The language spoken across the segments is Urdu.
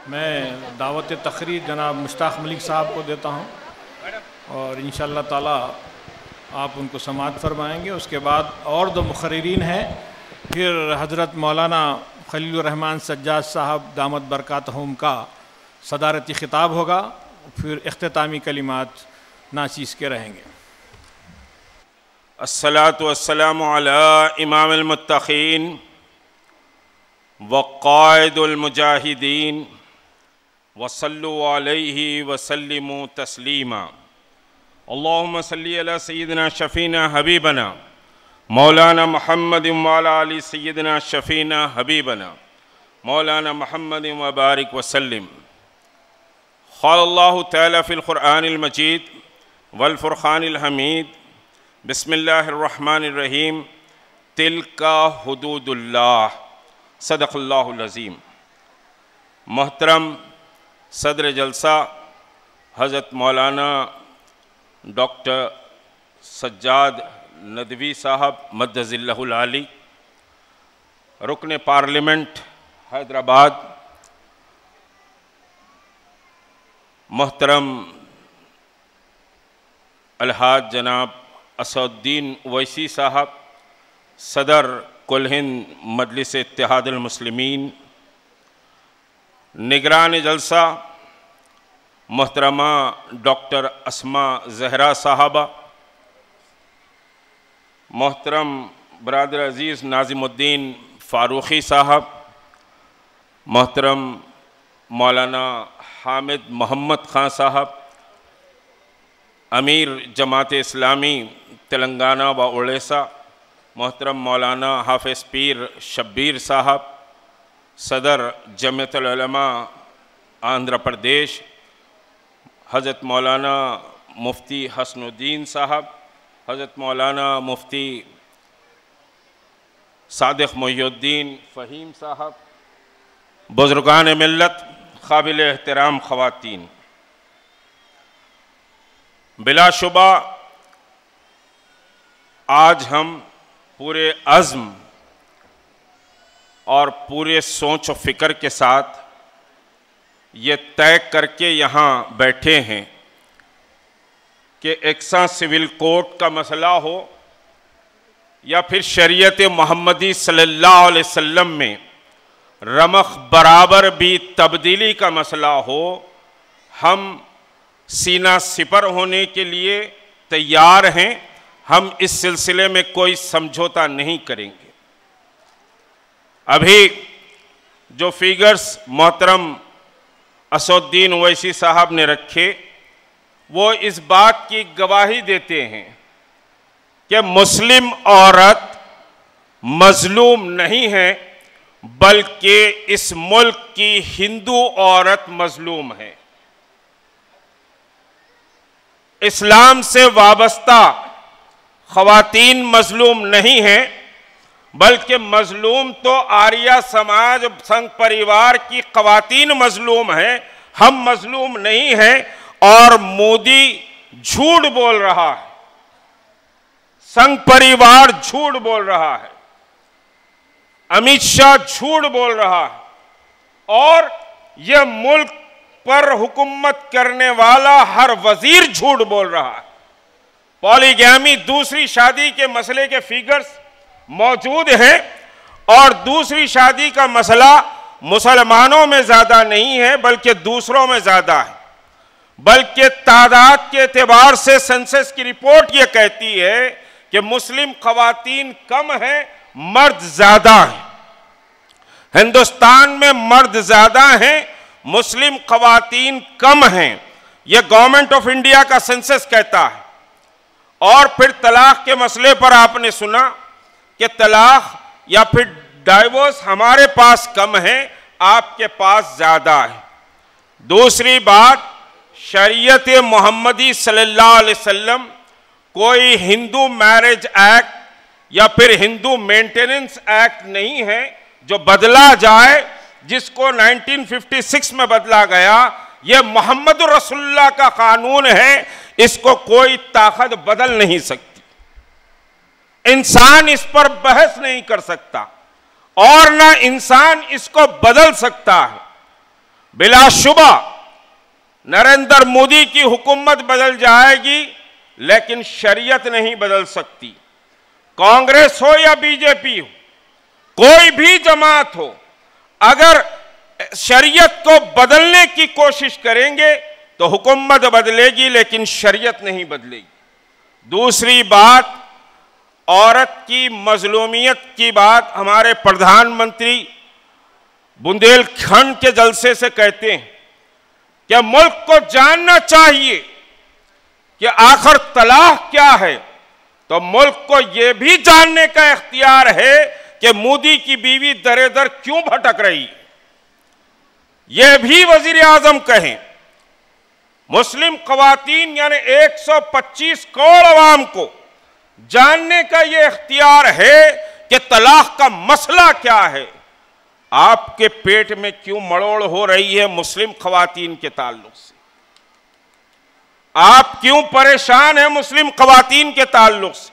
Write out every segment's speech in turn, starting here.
میں دعوت تقریر جناب مشتاق ملک صاحب کو دیتا ہوں اور انشاءاللہ تعالی آپ ان کو سماعت فرمائیں گے۔ اس کے بعد اور دو مقررین ہیں، پھر حضرت مولانا خلیل الرحمن سجاد صاحب دامت برکاتہم کا صدارتی خطاب ہوگا، پھر اختتامی کلمات ناچیز کے رہیں گے۔ الصلاۃ والسلام علی امام المتقین وقائد المجاہدین وصلوا علیہ وسلموا تسلیما۔ اللہم صلی علی سیدنا شفینا حبیبنا مولانا محمد وعلی آل سیدنا شفینا حبیبنا مولانا محمد وبارک وسلم۔ قال اللہ تعالی فی القرآن المجید والفرقان الحمید، بسم اللہ الرحمن الرحیم، تلک حدود اللہ، صدق اللہ العظیم۔ محترم صدر جلسہ حضرت مولانا ڈاکٹر سجاد ندوی صاحب مدظ اللہ العالی، رکن پارلیمنٹ حیدرآباد، محترم الحاج جناب اسد الدین اویسی صاحب صدر کل ہند مجلس اتحاد المسلمین، نگران جلسہ محترمہ ڈاکٹر اسماء زہرا صاحبہ، محترم برادر عزیز ناظم الدین فاروقی صاحب، محترم مولانا حامد محمد خان صاحب، امیر جماعت اسلامی تلنگانہ و اڑیسہ محترم مولانا حافظ پیر شبیر صاحب، صدر جمعیت العلماء آندھرا پردیش حضرت مولانا مفتی حسن الدین صاحب، حضرت مولانا مفتی صادق محی الدین فہیم صاحب، بزرگان ملت، قابل احترام خواتین، بلا شبہ آج ہم پورے عزم اور پورے سوچ و فکر کے ساتھ یہ طے کر کے یہاں بیٹھے ہیں کہ یکساں سول کوڈ کا مسئلہ ہو یا پھر شریعت محمدی صلی اللہ علیہ وسلم میں رمق برابر بھی تبدیلی کا مسئلہ ہو، ہم سینہ سپر ہونے کے لیے تیار ہیں۔ ہم اس سلسلے میں کوئی سمجھوتا نہیں کریں گے۔ ابھی جو فیگرز محترم اسد الدین اویسی صاحب نے رکھے وہ اس بات کی گواہی دیتے ہیں کہ مسلم عورت مظلوم نہیں ہے، بلکہ اس ملک کی ہندو عورت مظلوم ہے۔ اسلام سے وابستہ خواتین مظلوم نہیں ہیں، بلکہ مظلوم تو آریہ سماج سنگھ پریوار کی خواتین مظلوم ہیں، ہم مظلوم نہیں ہیں۔ اور مودی جھوٹ بول رہا ہے، سنگھ پریوار جھوٹ بول رہا ہے، امیت شاہ جھوٹ بول رہا ہے، اور یہ ملک پر حکومت کرنے والا ہر وزیر جھوٹ بول رہا ہے۔ پولیگیمی دوسری شادی کے مسئلے کے فیگرز موجود ہیں، اور دوسری شادی کا مسئلہ مسلمانوں میں زیادہ نہیں ہے بلکہ دوسروں میں زیادہ ہے، بلکہ تعداد کے اعتبار سے سنسس کی رپورٹ یہ کہتی ہے کہ مسلم خواتین کم ہیں، مرد زیادہ ہیں۔ ہندوستان میں مرد زیادہ ہیں، مسلم خواتین کم ہیں، یہ گورنمنٹ آف انڈیا کا سنسس کہتا ہے۔ اور پھر طلاق کے مسئلے پر آپ نے سنا کہ طلاق یا پھر ڈائیورس ہمارے پاس کم ہے، آپ کے پاس زیادہ ہے۔ دوسری بات، شریعت محمدی صلی اللہ علیہ وسلم کوئی ہندو میرج ایکٹ یا پھر ہندو مینٹیننس ایکٹ نہیں ہے جو بدلا جائے، جس کو 1956 میں بدلا گیا۔ یہ محمد رسول اللہ کا قانون ہے، اس کو کوئی طاقت بدل نہیں سکتی، انسان اس پر بحث نہیں کر سکتا اور نہ انسان اس کو بدل سکتا ہے۔ بلا شبہ نریندر مودی کی حکومت بدل جائے گی لیکن شریعت نہیں بدل سکتی. کانگریس ہو یا بی جے پی ہو، کوئی بھی جماعت ہو، اگر شریعت کو بدلنے کی کوشش کریں گے تو حکومت بدلے گی لیکن شریعت نہیں بدلے گی. دوسری بات، عورت کی مظلومیت کی بات ہمارے پردھان منتری بندیل کھنڈ کے جلسے سے کہتے ہیں کہ ملک کو جاننا چاہیے کہ آخر طلاق کیا ہے. تو ملک کو یہ بھی جاننے کا اختیار ہے کہ مودی کی بیوی درے در کیوں بھٹک رہی ہے. یہ بھی وزیر اعظم کہیں. مسلم خواتین یعنی 125 کروڑ عوام کو جاننے کا یہ اختیار ہے کہ طلاق کا مسئلہ کیا ہے. آپ کے پیٹ میں کیوں مڑوڑ ہو رہی ہے مسلم خواتین کے تعلق سے؟ آپ کیوں پریشان ہیں مسلم خواتین کے تعلق سے؟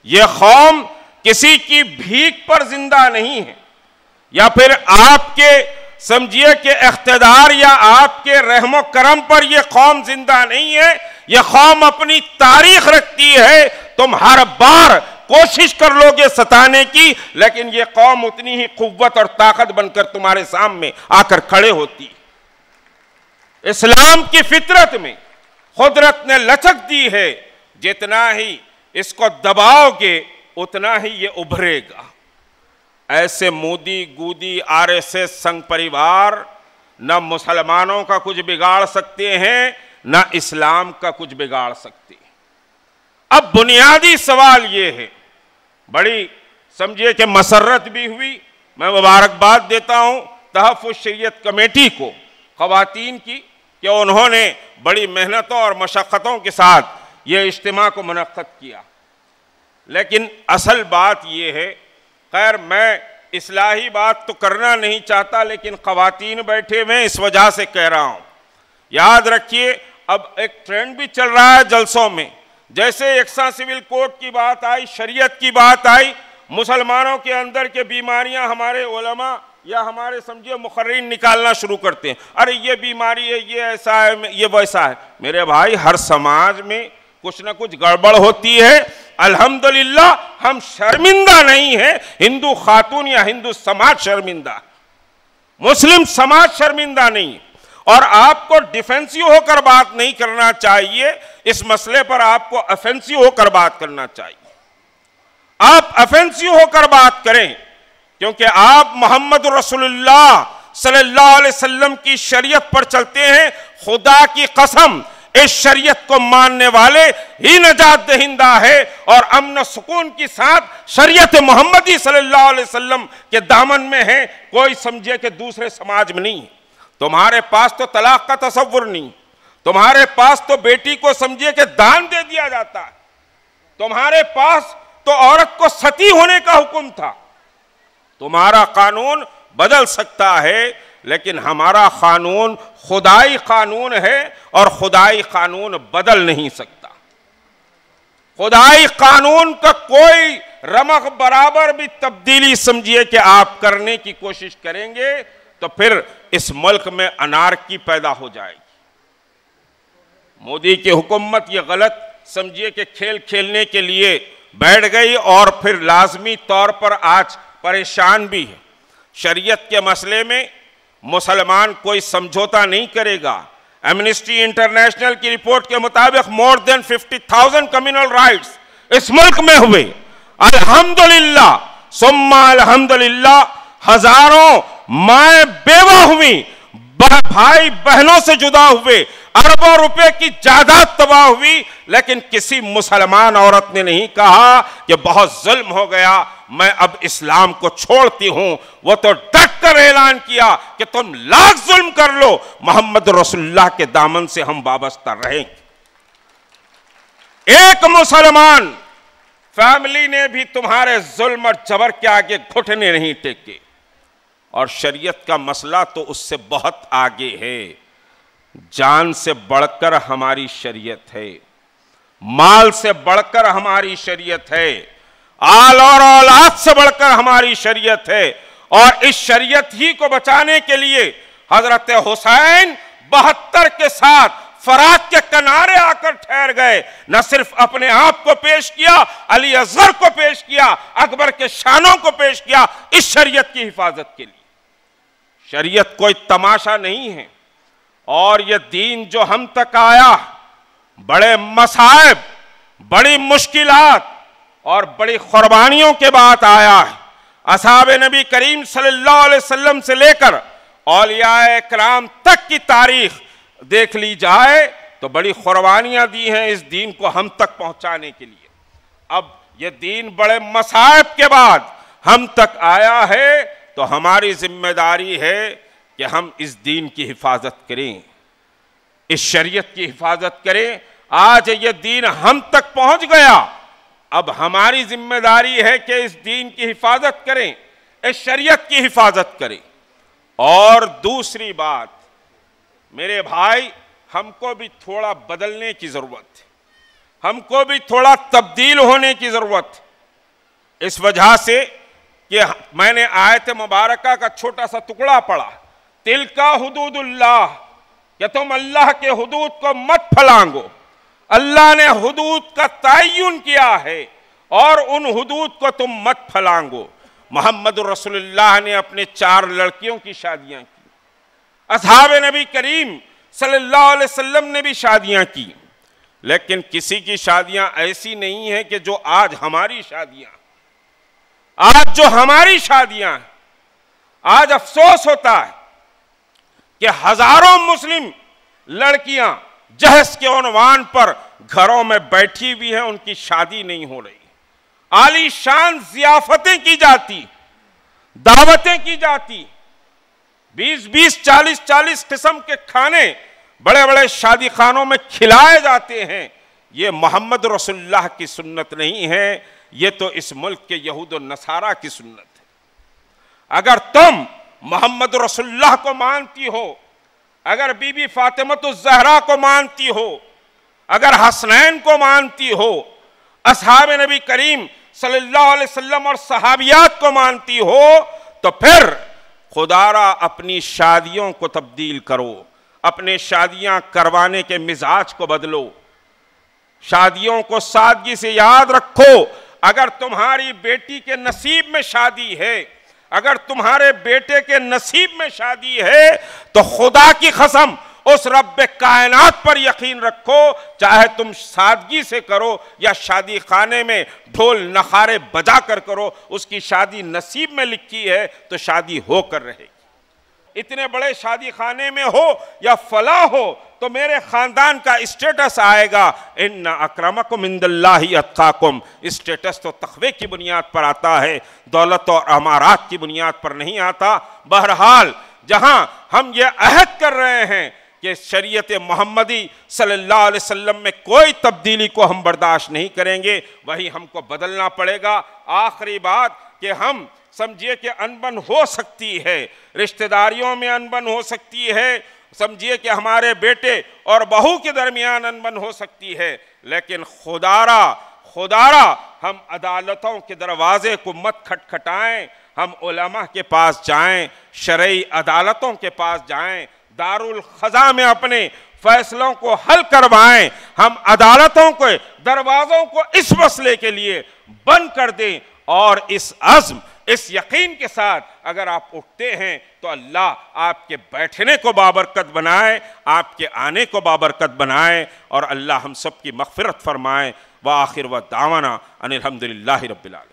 یہ قوم کسی کی بھیک پر زندہ نہیں ہے، یا پھر آپ کے سمجھیے کہ اقتدار یا آپ کے رحم و کرم پر یہ قوم زندہ نہیں ہے. یہ قوم اپنی تاریخ رکھتی ہے. تم ہر بار کوشش کر لو گے ستانے کی، لیکن یہ قوم اتنی ہی قوت اور طاقت بن کر تمہارے سامنے آ کر کھڑے ہوتی. اسلام کی فطرت میں قدرت نے لچک دی ہے، جتنا ہی اس کو دباؤ گے اتنا ہی یہ ابھرے گا. ایسے مودی گودی R S S Sangh Parivar نہ مسلمانوں کا کچھ بگاڑ سکتے ہیں نہ اسلام کا کچھ بگاڑ سکتے. اب بنیادی سوال یہ ہے، بڑی سمجھیے کہ مسرت بھی ہوئی. میں مبارکباد دیتا ہوں تحفظ شریعت کمیٹی کو، خواتین کی، کہ انہوں نے بڑی محنتوں اور مشقتوں کے ساتھ یہ اجتماع کو منعقد کیا. لیکن اصل بات یہ ہے، خیر میں اصلاحی بات تو کرنا نہیں چاہتا لیکن خواتین بیٹھے ہوئے اس وجہ سے کہہ رہا ہوں. یاد رکھیے اب ایک ٹرینڈ بھی چل رہا ہے جلسوں میں، جیسے یکساں سول کوڈ کی بات آئی، شریعت کی بات آئی، مسلمانوں کے اندر کے بیماریاں ہمارے علماء یا ہمارے سمجھے مقررین نکالنا شروع کرتے ہیں. ارے یہ بیماری ہے، یہ ایسا ہے، یہ ویسا ہے. میرے بھائی، ہر سماج میں کچھ نہ کچھ گڑبڑ ہوتی ہے. الحمدللہ ہم شرمندہ نہیں ہیں، ہندو خاتون یا ہندو سماج شرمندہ، مسلم سماج شرمندہ نہیں. اور آپ کو ڈیفینسیو ہو کر بات نہیں کرنا چاہیے، اس مسئلے پر آپ کو افینسیو ہو کر بات کرنا چاہیے. آپ افینسیو ہو کر بات کریں کیونکہ آپ محمد رسول اللہ صلی اللہ علیہ وسلم کی شریعت پر چلتے ہیں. خدا کی قسم اس شریعت کو ماننے والے ہی نجات دہندہ ہے، اور امن و سکون کی ساتھ شریعت محمدی صلی اللہ علیہ وسلم کے دامن میں ہے. کوئی سمجھے کہ دوسرے سماج میں نہیں. تمہارے پاس تو طلاق کا تصور نہیں، تمہارے پاس تو بیٹی کو سمجھے کہ دان دے دیا جاتا ہے، تمہارے پاس تو عورت کو ستی ہونے کا حکم تھا. تمہارا قانون بدل سکتا ہے لیکن ہمارا قانون خدائی قانون ہے اور خدائی قانون بدل نہیں سکتا. خدائی قانون کا کوئی رمق برابر بھی تبدیلی سمجھیے کہ آپ کرنے کی کوشش کریں گے تو پھر اس ملک میں انارکی پیدا ہو جائے گی. مودی کی حکومت یہ غلط سمجھیے کہ کھیل کھیلنے کے لیے بیٹھ گئی اور پھر لازمی طور پر آج پریشان بھی ہے. شریعت کے مسئلے میں مسلمان کوئی سمجھوتا نہیں کرے گا. ایمنسٹی انٹرنیشنل کی رپورٹ کے مطابق more than 50,000 کمیونل رائٹس اس ملک میں ہوئے. الحمدللہ ثم الحمدللہ ہزاروں مائیں بیوہ ہوئی، بھائی بہنوں سے جدا ہوئے، اربوں روپے کی جائیداد تباہ ہوئی، لیکن کسی مسلمان عورت نے نہیں کہا کہ بہت ظلم ہو گیا، میں اب اسلام کو چھوڑتی ہوں. وہ تو ڈٹ کر اعلان کیا کہ تم لاکھ ظلم کر لو، محمد رسول اللہ کے دامن سے ہم وابستہ رہیں گے. ایک مسلمان فیملی نے بھی تمہارے ظلم اور جبر کے آگے گھٹنے نہیں ٹیکے. اور شریعت کا مسئلہ تو اس سے بہت آگے ہے. جان سے بڑھ کر ہماری شریعت ہے، مال سے بڑھ کر ہماری شریعت ہے، آل اور اولاد سے بڑھ کر ہماری شریعت ہے. اور اس شریعت ہی کو بچانے کے لیے حضرت حسین 72 کے ساتھ فرات کے کنارے آ کر ٹھہر گئے. نہ صرف اپنے آپ کو پیش کیا، علی اصغر کو پیش کیا، اکبر کے شانوں کو پیش کیا اس شریعت کی حفاظت کے لیے. شریعت کوئی تماشا نہیں ہے. اور یہ دین جو ہم تک آیا بڑے مصائب، بڑی مشکلات اور بڑی قربانیوں کے بعد آیا ہے. اصحاب نبی کریم صلی اللہ علیہ وسلم سے لے کر اولیاء اکرام تک کی تاریخ دیکھ لی جائے تو بڑی قربانیاں دی ہیں اس دین کو ہم تک پہنچانے کے لیے. اب یہ دین بڑے مصائب کے بعد ہم تک آیا ہے تو ہماری ذمہ داری ہے کہ ہم اس دین کی حفاظت کریں، اس شریعت کی حفاظت کریں. آج یہ دین ہم تک پہنچ گیا، اب ہماری ذمہ داری ہے کہ اس دین کی حفاظت کریں، اس شریعت کی حفاظت کریں. اور دوسری بات میرے بھائی، ہم کو بھی تھوڑا بدلنے کی ضرورت ہے، ہم کو بھی تھوڑا تبدیل ہونے کی ضرورت ہے. اس وجہ سے کہ میں نے آیت مبارکہ کا چھوٹا سا ٹکڑا پڑھا، تلکا حدود اللہ، کہ تم اللہ کے حدود کو مت پھلانگو. اللہ نے حدود کا تعین کیا ہے اور ان حدود کو تم مت پھلانگو. محمد رسول اللہ نے اپنے 4 لڑکیوں کی شادیاں کی، اصحاب نبی کریم صلی اللہ علیہ وسلم نے بھی شادیاں کی، لیکن کسی کی شادیاں ایسی نہیں ہیں کہ جو آج ہماری شادیاں. آج جو ہماری شادیاں ہیں، آج افسوس ہوتا ہے کہ ہزاروں مسلم لڑکیاں جہیز کے عنوان پر گھروں میں بیٹھی ہوئی ہیں، ان کی شادی نہیں ہو رہی. عالی شان ضیافتیں کی جاتی، دعوتیں کی جاتی، 20 40 قسم کے کھانے بڑے بڑے شادی خانوں میں کھلائے جاتے ہیں. یہ محمد رسول اللہ کی سنت نہیں ہے، یہ تو اس ملک کے یہود و نصارہ کی سنت ہے. اگر تم محمد رسول اللہ کو مانتی ہو، اگر بی بی فاطمۃ الزہرا کو مانتی ہو، اگر حسنین کو مانتی ہو، اصحاب نبی کریم صلی اللہ علیہ وسلم اور صحابیات کو مانتی ہو، تو پھر خدا را اپنی شادیوں کو تبدیل کرو، اپنے شادیاں کروانے کے مزاج کو بدلو، شادیوں کو سادگی سے یاد رکھو. اگر تمہاری بیٹی کے نصیب میں شادی ہے، اگر تمہارے بیٹے کے نصیب میں شادی ہے، تو خدا کی قسم اس رب کائنات پر یقین رکھو، چاہے تم سادگی سے کرو یا شادی خانے میں ڈھول نخارے بجا کر کرو، اس کی شادی نصیب میں لکھی ہے تو شادی ہو کر رہے گی. اتنے بڑے شادی خانے میں ہو یا فلاں ہو تو میرے خاندان کا اسٹیٹس آئے گا، ان اکرمکم عند اللہ اتقاکم. اسٹیٹس تو تقوی کی بنیاد پر آتا ہے، دولت اور امارات کی بنیاد پر نہیں آتا. بہرحال جہاں ہم یہ عہد کر رہے ہیں کہ شریعت محمدی صلی اللہ علیہ وسلم میں کوئی تبدیلی کو ہم برداشت نہیں کریں گے، وہی ہم کو بدلنا پڑے گا. آخری بات کہ ہم سمجھیے کہ انبن ہو سکتی ہے، رشتہ داریوں میں انبن ہو سکتی ہے، سمجھیے کہ ہمارے بیٹے اور بہو کے درمیان انبن ہو سکتی ہے، لیکن خدارا ہم عدالتوں کے دروازے کو مت کھٹکھٹائیں. ہم علماء کے پاس جائیں، شرعی عدالتوں کے پاس جائیں، دارالقضاء میں اپنے فیصلوں کو حل کروائیں. ہم عدالتوں کو دروازوں کو اس مسئلے کے لیے بند کر دیں، اور اس عزم اس یقین کے ساتھ اگر آپ اٹھتے ہیں تو اللہ آپ کے بیٹھنے کو بابرکت بنائے، آپ کے آنے کو بابرکت بنائے، اور اللہ ہم سب کی مغفرت فرمائے. وآخر دعوانا ان الحمدللہ رب العالمین.